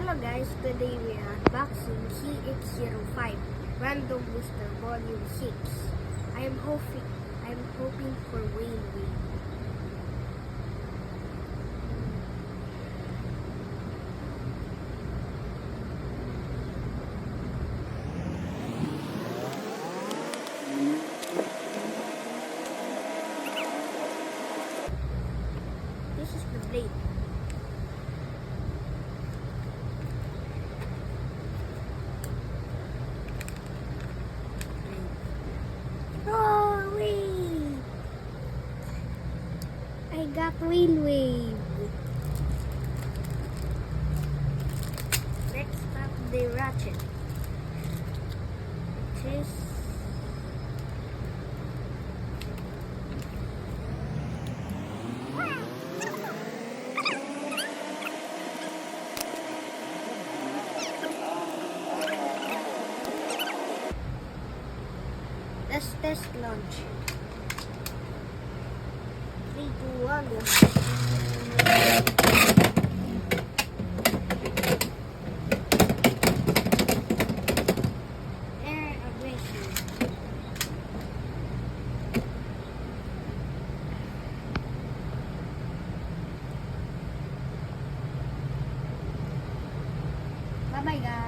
Hello guys, today we are unboxing CX-05 Random Booster Volume 6. I'm hoping for Wayne Wayne. This is the blade. Oh, wait! I got Wheel Wave. Next up, the Ratchet. Which is let's test launch. 3, 2, 1, go. Air aggression. Bye bye guys.